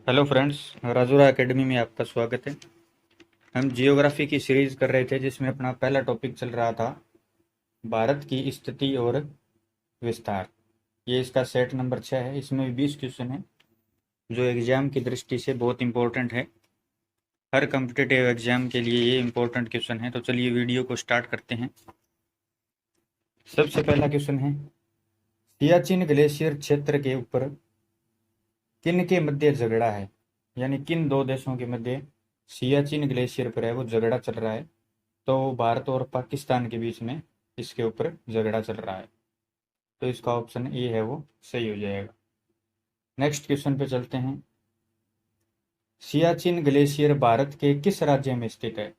Hello friends, Rajura academy में आपका स्वागत है। हम जियोग्राफी की सीरीज कर रहे थे जिसमें अपना पहला टॉपिक चल रहा था भारत की स्थिति और विस्तार। ये इसका सेट नंबर 6 है। इसमें 20 क्वेश्चन है जो एग्जाम की दृष्टि से बहुत इंपॉर्टेंट है। हर कम्पिटिटिव एग्जाम के लिए ये इंपॉर्टेंट क्वेश्चन है। तो चलिए वीडियो को स्टार्ट करते हैं। सबसे पहला क्वेश्चन है, सियाचिन ग्लेशियर क्षेत्र के ऊपर किन के मध्य झगड़ा है, यानी किन दो देशों के मध्य सियाचिन ग्लेशियर पर है वो झगड़ा चल रहा है। तो भारत और पाकिस्तान के बीच में इसके ऊपर झगड़ा चल रहा है। तो इसका ऑप्शन ए है वो सही हो जाएगा। नेक्स्ट क्वेश्चन पे चलते हैं। सियाचिन ग्लेशियर भारत के किस राज्य में स्थित है?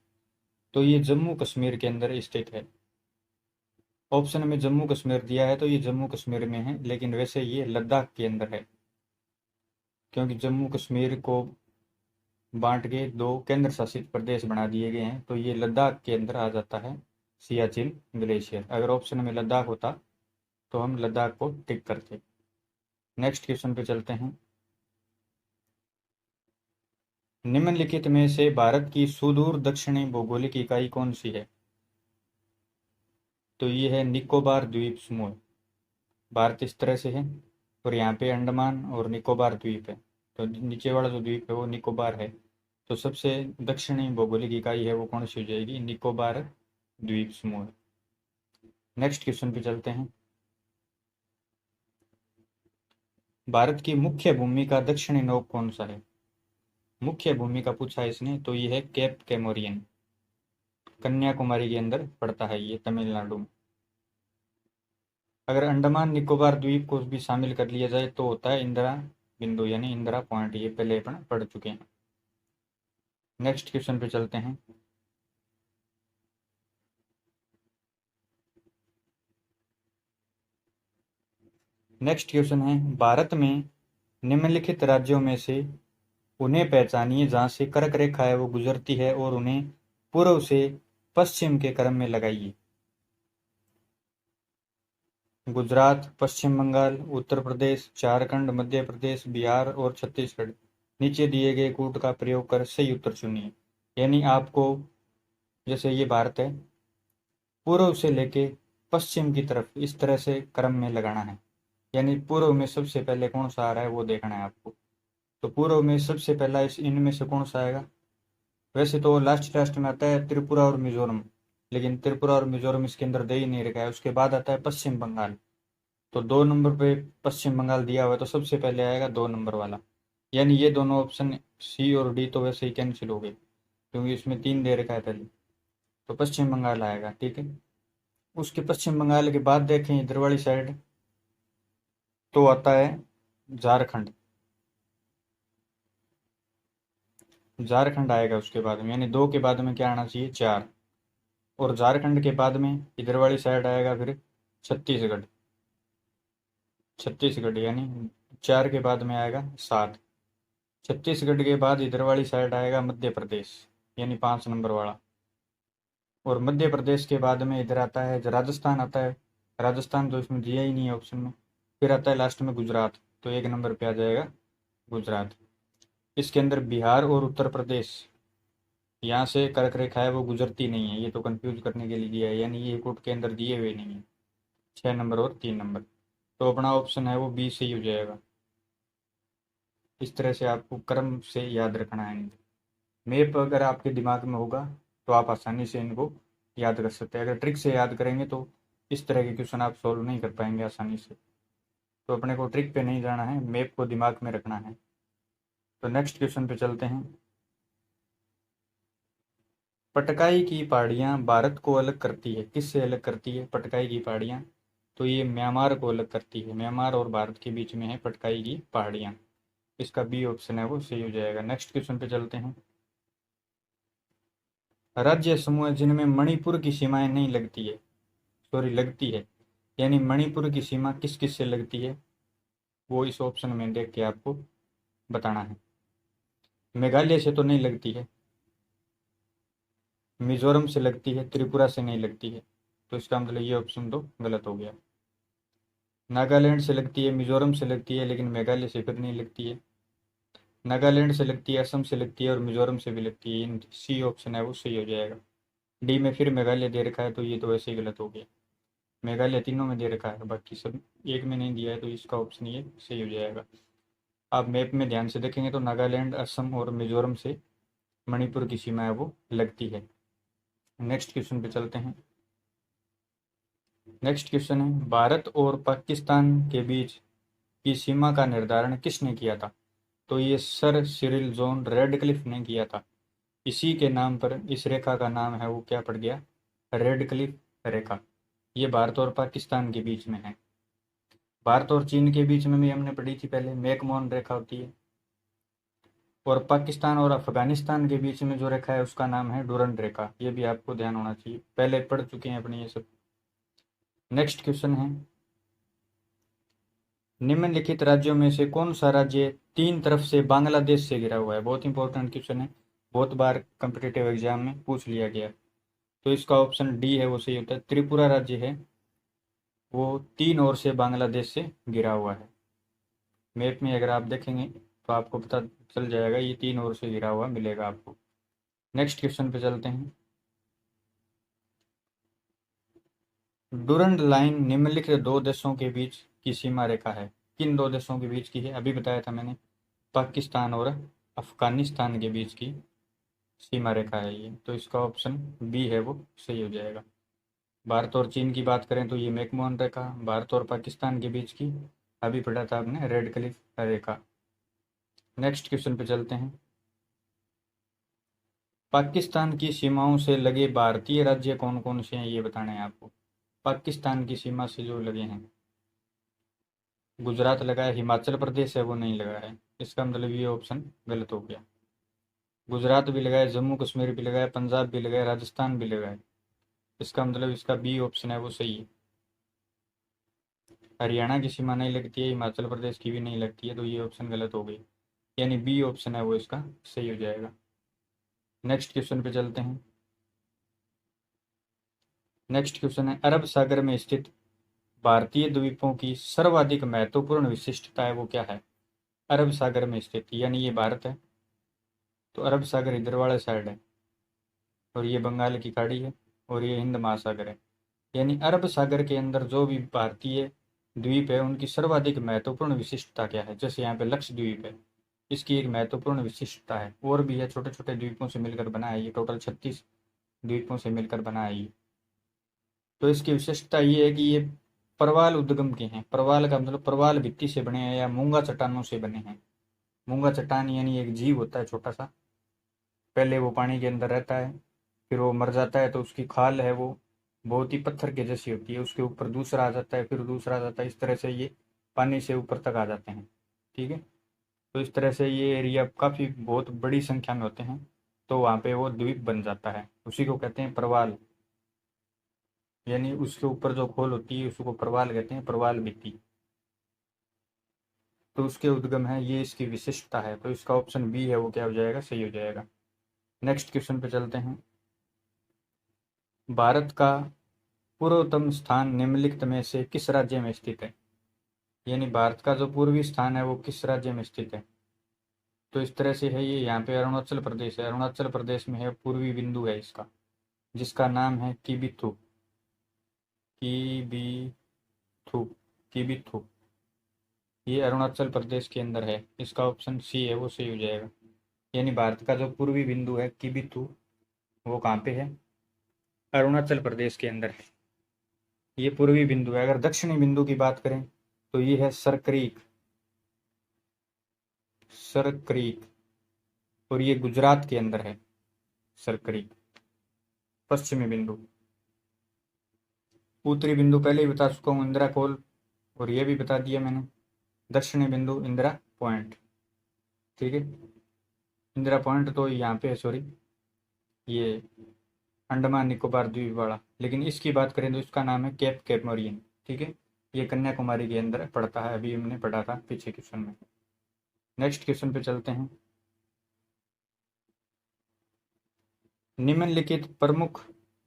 तो ये जम्मू कश्मीर के अंदर स्थित है। ऑप्शन में जम्मू कश्मीर दिया है तो ये जम्मू कश्मीर में है, लेकिन वैसे ये लद्दाख के अंदर है, क्योंकि जम्मू कश्मीर को बांट के दो केंद्र शासित प्रदेश बना दिए गए हैं। तो ये लद्दाख के अंदर आ जाता है सियाचिन ग्लेशियर। अगर ऑप्शन में लद्दाख होता तो हम लद्दाख को टिक करते। नेक्स्ट क्वेश्चन पे चलते हैं। निम्नलिखित में से भारत की सुदूर दक्षिणी भौगोलिक इकाई कौन सी है? तो ये है निकोबार द्वीप समूह। भारत इस तरह से है और यहाँ पे अंडमान और निकोबार द्वीप है। तो नीचे वाला जो द्वीप है वो निकोबार है। तो सबसे दक्षिणी भौगोलिक इकाई है वो कौन सी हो जाएगी? निकोबार द्वीप समूह। नेक्स्ट क्वेश्चन पे चलते हैं। भारत की मुख्य भूमि का दक्षिणी नोक कौन सा है? मुख्य भूमि का पूछा है इसने, तो ये है केप कैमोरियन। कन्याकुमारी के अंदर पड़ता है ये, तमिलनाडु में। अगर अंडमान निकोबार द्वीप को भी शामिल कर लिया जाए तो होता है इंदिरा बिंदु, यानी इंदिरा पॉइंट। ये पहले अपन पढ़ चुके हैं। नेक्स्ट क्वेश्चन पे चलते हैं। नेक्स्ट क्वेश्चन है, भारत में निम्नलिखित राज्यों में से उन्हें पहचानिए जहां से कर्क रेखा है वो गुजरती है और उन्हें पूर्व से पश्चिम के क्रम में लगाइए। गुजरात, पश्चिम बंगाल, उत्तर प्रदेश, झारखंड, मध्य प्रदेश, बिहार और छत्तीसगढ़। नीचे दिए गए कूट का प्रयोग कर सही उत्तर चुनिए। यानी आपको, जैसे ये भारत है, पूर्व से लेके पश्चिम की तरफ इस तरह से क्रम में लगाना है। यानी पूर्व में सबसे पहले कौन सा आ रहा है वो देखना है आपको। तो पूर्व में सबसे पहला इस इनमें से कौन सा आएगा? वैसे तो लास्ट लास्ट में आता है त्रिपुरा और मिजोरम, लेकिन त्रिपुरा और मिजोरम इसके अंदर दे ही नहीं रखा है। उसके बाद आता है पश्चिम बंगाल। तो 2 नंबर पे पश्चिम बंगाल दिया हुआ है, तो सबसे पहले आएगा 2 नंबर वाला। यानी ये दोनों ऑप्शन सी और डी तो वैसे ही कैंसिल हो गए, क्योंकि इसमें 3 दे रखा है पहले। तो पश्चिम बंगाल आएगा, ठीक है। उसके पश्चिम बंगाल के बाद देखें इधर वाली साइड, तो आता है झारखंड। झारखंड आएगा उसके बाद में, यानी 2 के बाद में क्या आना चाहिए? 4। और झारखंड के बाद में इधर वाली साइड आएगा फिर छत्तीसगढ़। छत्तीसगढ़ यानी 4 के बाद में आएगा 7। छत्तीसगढ़ के बाद इधर वाली साइड आएगा मध्य प्रदेश, यानी 5 नंबर वाला। और मध्य प्रदेश के बाद में इधर आता है राजस्थान आता है। राजस्थान तो इसमें दिया ही नहीं है ऑप्शन में। फिर आता है लास्ट में गुजरात, तो 1 नंबर पे आ जाएगा गुजरात। इसके अंदर बिहार और उत्तर प्रदेश, यहाँ से कर्क रेखा है वो गुजरती नहीं है। ये तो कंफ्यूज करने के लिए दिया है, यानी ये कोड के अंदर दिए हुए नहीं है। 6 नंबर और 3 नंबर। तो अपना ऑप्शन है वो बी सही हो जाएगा। इस तरह से आपको क्रम से याद रखना है। मैप अगर आपके दिमाग में होगा तो आप आसानी से इनको याद कर सकते हैं। अगर ट्रिक से याद करेंगे तो इस तरह के क्वेश्चन आप सॉल्व नहीं कर पाएंगे आसानी से। तो अपने को ट्रिक पे नहीं जाना है, मैप को दिमाग में रखना है। तो नेक्स्ट क्वेश्चन पे चलते हैं। पटकाई की पहाड़ियाँ भारत को अलग करती है, किससे अलग करती है पटकाई की पहाड़ियाँ? तो ये म्यांमार को अलग करती है। म्यांमार और भारत के बीच में है पटकाई की पहाड़ियाँ। इसका बी ऑप्शन है वो सही हो जाएगा। नेक्स्ट क्वेश्चन पे चलते हैं। राज्य समूह जिनमें मणिपुर की सीमाएं नहीं लगती है, सॉरी लगती है, यानी मणिपुर की सीमा किस किस से लगती है वो इस ऑप्शन में देख के आपको बताना है। मेघालय से तो नहीं लगती है, मिजोरम से लगती है, त्रिपुरा से नहीं लगती है। तो इसका मतलब ये ऑप्शन तो गलत हो गया। नागालैंड से लगती है, मिजोरम से लगती है, लेकिन मेघालय से फिर नहीं लगती है। नागालैंड से लगती है, असम से लगती है और मिजोरम से भी लगती है। इन सी ऑप्शन है वो सही हो जाएगा। डी में फिर मेघालय दे रखा है, तो ये तो वैसे ही गलत हो गया। मेघालय तीनों में दे रखा है, बाकी सब एक में नहीं दिया है, तो इसका ऑप्शन ये सही हो जाएगा। आप मैप में ध्यान से देखेंगे तो नागालैंड, असम और मिजोरम से मणिपुर की सीमा है वो लगती है। नेक्स्ट क्वेश्चन पे चलते हैं। नेक्स्ट क्वेश्चन है, भारत और पाकिस्तान के बीच की सीमा का निर्धारण किसने किया था? तो ये सर सिरिल जॉन रेडक्लिफ ने किया था। इसी के नाम पर इस रेखा का नाम है वो क्या पड़ गया? रेडक्लिफ रेखा। ये भारत और पाकिस्तान के बीच में है। भारत और चीन के बीच में भी हमने पढ़ी थी पहले, मैकमोहन रेखा होती है। और पाकिस्तान और अफगानिस्तान के बीच में जो रेखा है उसका नाम है डूरंड रेखा। ये भी आपको ध्यान होना चाहिए, पहले पढ़ चुके हैं अपने ये सब। नेक्स्ट क्वेश्चन है, निम्नलिखित राज्यों में से कौन सा राज्य तीन तरफ से बांग्लादेश से घिरा हुआ है? बहुत इंपॉर्टेंट क्वेश्चन है, बहुत बार कम्पिटिटिव एग्जाम में पूछ लिया गया। तो इसका ऑप्शन डी है वो सही होता है। त्रिपुरा राज्य है वो तीन ओर से बांग्लादेश से घिरा हुआ है। मैप में अगर आप देखेंगे तो आपको पता चल जाएगा, ये तीन ओर से घिरा हुआ मिलेगा आपको। नेक्स्ट क्वेश्चन पे चलते हैं। डूरंड लाइन निम्नलिखित दो देशों के बीच की सीमा रेखा है। किन दो देशों के बीच की है? अभी बताया था मैंने, पाकिस्तान और अफगानिस्तान के बीच की सीमा रेखा है ये। तो इसका ऑप्शन बी है वो सही हो जाएगा। भारत और चीन की बात करें तो ये मैकमोहन रेखा, भारत और पाकिस्तान के बीच की अभी पढ़ा था आपने रेड क्लिफ रेखा। नेक्स्ट क्वेश्चन पे चलते हैं। पाकिस्तान की सीमाओं से लगे भारतीय राज्य कौन कौन से हैं ये बताने हैं आपको। पाकिस्तान की सीमा से जो लगे हैं, गुजरात लगा है, हिमाचल प्रदेश है वो नहीं लगा है। इसका मतलब ये ऑप्शन गलत हो गया। गुजरात भी लगा है, जम्मू कश्मीर भी लगा है, पंजाब भी लगा है, राजस्थान भी लगा है। इसका मतलब इसका बी ऑप्शन है वो सही है। हरियाणा की सीमा नहीं लगती है, हिमाचल प्रदेश की भी नहीं लगती है, तो ये ऑप्शन गलत हो गई। यानी बी ऑप्शन है वो इसका सही हो जाएगा। नेक्स्ट क्वेश्चन पे चलते हैं। नेक्स्ट क्वेश्चन है, अरब सागर में स्थित भारतीय द्वीपों की सर्वाधिक महत्वपूर्ण विशिष्टता है वो क्या है? अरब सागर में स्थित, यानी ये भारत है, तो अरब सागर इधर वाले साइड है, और ये बंगाल की खाड़ी है, और ये हिंद महासागर है। यानी अरब सागर के अंदर जो भी भारतीय द्वीप है उनकी सर्वाधिक महत्वपूर्ण विशिष्टता क्या है? जैसे यहाँ पे लक्षद्वीप है, इसकी एक महत्वपूर्ण विशिष्टता है। और भी है, छोटे छोटे द्वीपों से मिलकर बना है ये, टोटल 36 द्वीपों से मिलकर बना है ये। तो इसकी विशेषता ये है कि ये प्रवाल उद्गम के हैं। प्रवाल का मतलब प्रवाल भित्ति से बने हैं या मूंगा चट्टानों से बने हैं। मूंगा चट्टान यानी एक जीव होता है छोटा सा, पहले वो पानी के अंदर रहता है, फिर वो मर जाता है, तो उसकी खाल है वो बहुत ही पत्थर के जैसी होती है, उसके ऊपर दूसरा आ जाता है, फिर दूसरा आ जाता है, इस तरह से ये पानी से ऊपर तक आ जाते हैं। ठीक है, तो इस तरह से ये एरिया काफ़ी बहुत बड़ी संख्या में होते हैं, तो वहाँ पे वो द्वीप बन जाता है, उसी को कहते हैं प्रवाल। यानी उसके ऊपर जो खोल होती है उसको प्रवाल कहते हैं, प्रवाल भित्ति। तो उसके उद्गम है, ये इसकी विशिष्टता है, तो इसका ऑप्शन बी है वो क्या हो जाएगा? सही हो जाएगा। नेक्स्ट क्वेश्चन पे चलते हैं। भारत का पूर्वतम स्थान निम्नलिखित में से किस राज्य में स्थित है? यानी भारत का जो पूर्वी स्थान है वो किस राज्य में स्थित है? तो इस तरह से है, ये यहाँ पे अरुणाचल प्रदेश है, अरुणाचल प्रदेश में है, पूर्वी बिंदु है इसका, जिसका नाम है किबिथु। किबिथु, किबिथु, ये अरुणाचल प्रदेश के अंदर है। इसका ऑप्शन सी है वो सही हो जाएगा। यानी भारत का जो पूर्वी बिंदु है किबिथु, वो कहाँ पे है? अरुणाचल प्रदेश के अंदर है। ये पूर्वी बिंदु है। अगर दक्षिणी बिंदु की बात करें तो ये है सरक्रीक, सरक्रीक, और ये गुजरात के अंदर है सरक्रीक, पश्चिमी बिंदु। उत्तरी बिंदु पहले ही बता चुका हूँ, इंदिरा कोल, और ये भी बता दिया मैंने। दक्षिणी बिंदु इंदिरा पॉइंट। ठीक है, इंदिरा पॉइंट तो यहाँ पे है, सॉरी, ये अंडमान निकोबार द्वीप वाला, लेकिन इसकी बात करें तो इसका नाम है केप कैमोरियन। ठीक है, ये कन्याकुमारी के अंदर पड़ता है, अभी हमने पढ़ा था पीछे क्वेश्चन में। नेक्स्ट क्वेश्चन पे चलते हैं। निम्नलिखित प्रमुख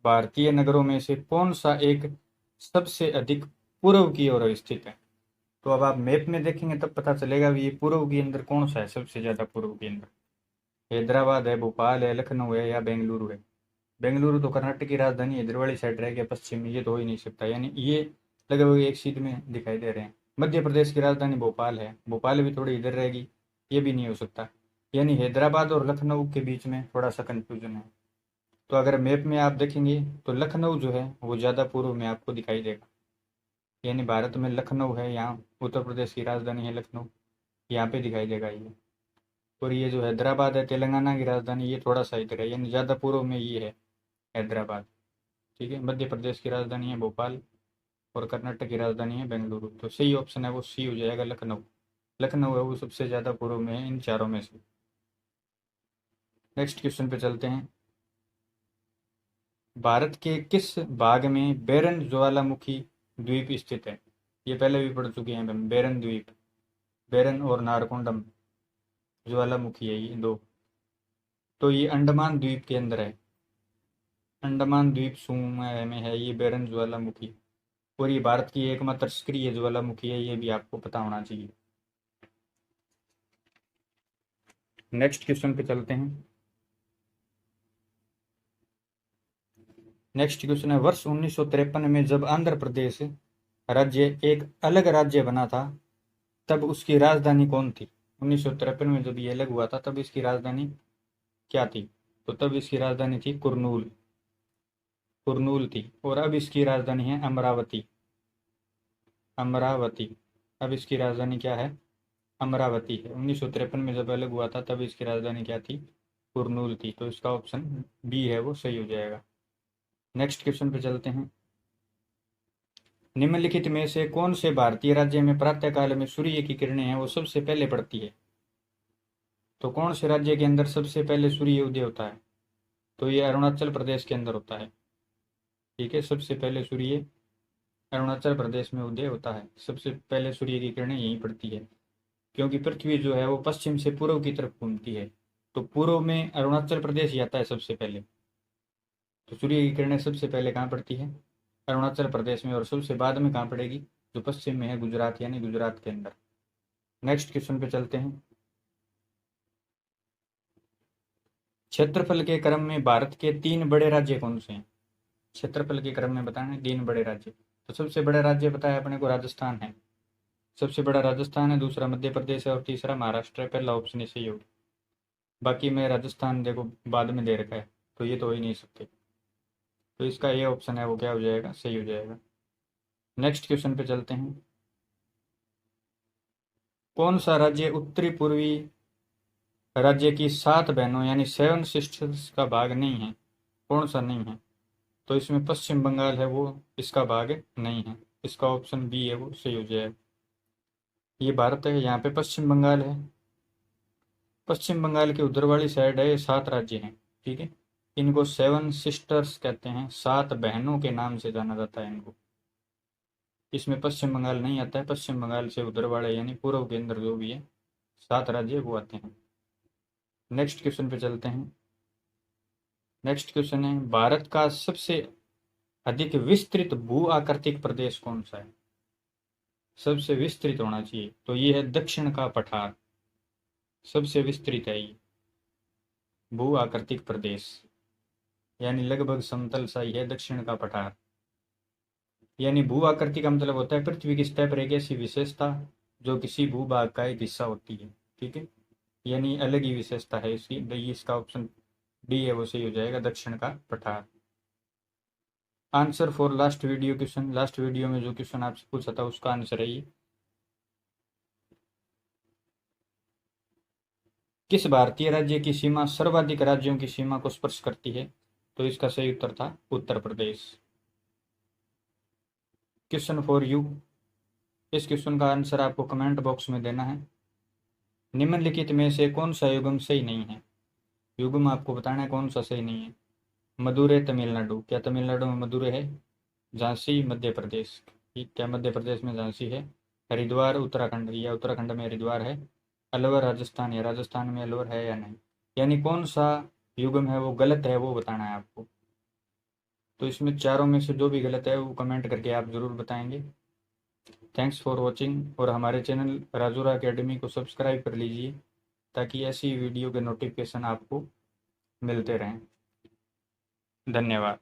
भारतीय नगरों में से कौन सा एक सबसे अधिक पूर्व की ओर स्थित है? तो अब आप मैप में देखेंगे तब पता चलेगा भी ये पूर्व के अंदर कौन सा है सबसे ज़्यादा पूर्व के अंदर। हैदराबाद है, भोपाल है, लखनऊ है या बेंगलुरु है। बेंगलुरु तो कर्नाटक की राजधानी है, इधर वाली साइड रह गया पश्चिम में, ये तो हो ही नहीं सकता, यानी ये लगभग एक सीध में दिखाई दे रहे हैं। मध्य प्रदेश की राजधानी भोपाल है, भोपाल भी थोड़ी इधर रहेगी, ये भी नहीं हो सकता। यानी हैदराबाद और लखनऊ के बीच में थोड़ा सा कंफ्यूजन है। तो अगर मैप में आप देखेंगे तो लखनऊ जो है वो ज़्यादा पूर्व में आपको दिखाई देगा। यानी भारत में लखनऊ है, यहाँ उत्तर प्रदेश की राजधानी है लखनऊ, यहाँ पे दिखाई देगा ये। और ये जो हैदराबाद है तेलंगाना की राजधानी, ये थोड़ा सा इधर है, यानी ज़्यादा पूर्व में ये है हैदराबाद। ठीक है, मध्य प्रदेश की राजधानी है भोपाल और कर्नाटक की राजधानी है बेंगलुरु। तो सही ऑप्शन है वो सी हो जाएगा, लखनऊ। लखनऊ है वो सबसे ज़्यादा पूर्व में है इन चारों में से। नेक्स्ट क्वेश्चन पे चलते हैं। भारत के किस भाग में बेरन ज्वालामुखी द्वीप स्थित है? ये पहले भी पढ़ चुके हैं हम, बेरन द्वीप, बेरन और नारकोंडम ज्वालामुखी है ये दो। तो ये अंडमान द्वीप के अंदर है, अंडमान द्वीप समूह में है ये बेरन ज्वालामुखी। और ये भारत की एकमात्र सक्रिय ज्वालामुखी है, ये भी आपको पता होना चाहिए। नेक्स्ट क्वेश्चन पे चलते हैं। नेक्स्ट क्वेश्चन है, वर्ष 1953 में जब आंध्र प्रदेश राज्य एक अलग राज्य बना था तब उसकी राजधानी कौन थी? 1953 में जब ये अलग हुआ था तब इसकी राजधानी क्या थी? तो तब इसकी राजधानी थी कुरनूल, कुरनूल थी। और अब इसकी राजधानी है अमरावती, अमरावती। अब इसकी राजधानी क्या है? अमरावती है। 1953 में जब अलग हुआ था तब इसकी राजधानी क्या थी? कुरनूल थी। तो इसका ऑप्शन बी है वो सही हो जाएगा। नेक्स्ट क्वेश्चन पे चलते हैं। निम्नलिखित में से कौन से भारतीय राज्य में प्रातःकाल में सूर्य की किरणें हैं वो सबसे पहले पड़ती है? तो कौन से राज्य के अंदर सबसे पहले सूर्य उदय होता है? तो ये अरुणाचल प्रदेश के अंदर होता है। ठीक है, सबसे पहले सूर्य अरुणाचल प्रदेश में उदय होता है, सबसे पहले सूर्य की किरणें यहीं पड़ती है। क्योंकि पृथ्वी जो है वो पश्चिम से पूर्व की तरफ घूमती है, तो पूर्व में अरुणाचल प्रदेश ही आता है सबसे पहले। तो सूर्य की किरणें सबसे पहले कहाँ पड़ती है? अरुणाचल प्रदेश में। और सबसे बाद में कहाँ पड़ेगी? जो पश्चिम में है गुजरात, यानी गुजरात के अंदर। नेक्स्ट क्वेश्चन पे चलते हैं। क्षेत्रफल के क्रम में भारत के तीन बड़े राज्य कौन से हैं? क्षेत्रफल के क्रम में बताना है तीन बड़े राज्य। तो सबसे बड़ा राज्य पता है अपने को, राजस्थान है। सबसे बड़ा राजस्थान है, दूसरा मध्य प्रदेश है और तीसरा महाराष्ट्र है। पहला ऑप्शन सही होगा। बाकी में राजस्थान देखो बाद में दे रखा है, तो ये तो हो ही नहीं सकते। तो इसका ये ऑप्शन है वो क्या हो जाएगा? सही हो जाएगा। नेक्स्ट क्वेश्चन पे चलते हैं। कौन सा राज्य उत्तरी पूर्वी राज्य की सात बहनों यानी सेवन सिस्टर्स का भाग नहीं है? कौन सा नहीं है? तो इसमें पश्चिम बंगाल है वो इसका भाग नहीं है। इसका ऑप्शन बी है वो सही हो जाएगा। ये भारत है, यहाँ पे पश्चिम बंगाल है। पश्चिम बंगाल के उधर वाली साइड है, ये सात राज्य हैं। ठीक है, इनको सेवन सिस्टर्स कहते हैं, सात बहनों के नाम से जाना जाता है इनको। इसमें पश्चिम बंगाल नहीं आता है, पश्चिम बंगाल से उधर वाले यानी पूर्व के अंदर जो भी है सात राज्य वो आते हैं। नेक्स्ट क्वेश्चन पे चलते हैं। नेक्स्ट क्वेश्चन है, भारत का सबसे अधिक विस्तृत भू आकृतिक प्रदेश कौन सा है? सबसे विस्तृत होना चाहिए, तो ये है दक्षिण का पठार, सबसे विस्तृत है ये भू आकृतिक प्रदेश, यानी लगभग समतल सा ही है दक्षिण का पठार। यानी भू आकृति का मतलब होता है पृथ्वी की सतह पर एक ऐसी विशेषता जो किसी भूभाग का एक हिस्सा होती है। ठीक है, यानी अलग ही विशेषता है इसकी। इसका ऑप्शन डी है वो सही हो जाएगा, दक्षिण का पठार। Answer for last video question, last video में जो क्वेश्चन आपसे पूछा था उसका आंसर है ये। किस भारतीय राज्य की सीमा सर्वाधिक राज्यों की सीमा को स्पर्श करती है? तो इसका सही उत्तर था Uttar Pradesh. Question for you, इस क्वेश्चन का आंसर आपको कमेंट बॉक्स में देना है। निम्नलिखित में से कौन सा युग्म सही नहीं है? युग्म आपको बताना है कौन सा सही नहीं है। मदुरै तमिलनाडु, क्या तमिलनाडु में मदुरै है? झांसी मध्य प्रदेश, क्या मध्य प्रदेश में झांसी है? हरिद्वार उत्तराखंड, या उत्तराखंड में हरिद्वार है? अलवर राजस्थान, या राजस्थान में अलवर है या नहीं? यानी कौन सा युग्म है वो गलत है वो बताना है आपको। तो इसमें चारों में से जो भी गलत है वो कमेंट करके आप ज़रूर बताएंगे। थैंक्स फॉर वॉचिंग, और हमारे चैनल राजूरा एकेडमी को सब्सक्राइब कर लीजिए ताकि ऐसी वीडियो के नोटिफिकेशन आपको मिलते रहें। धन्यवाद।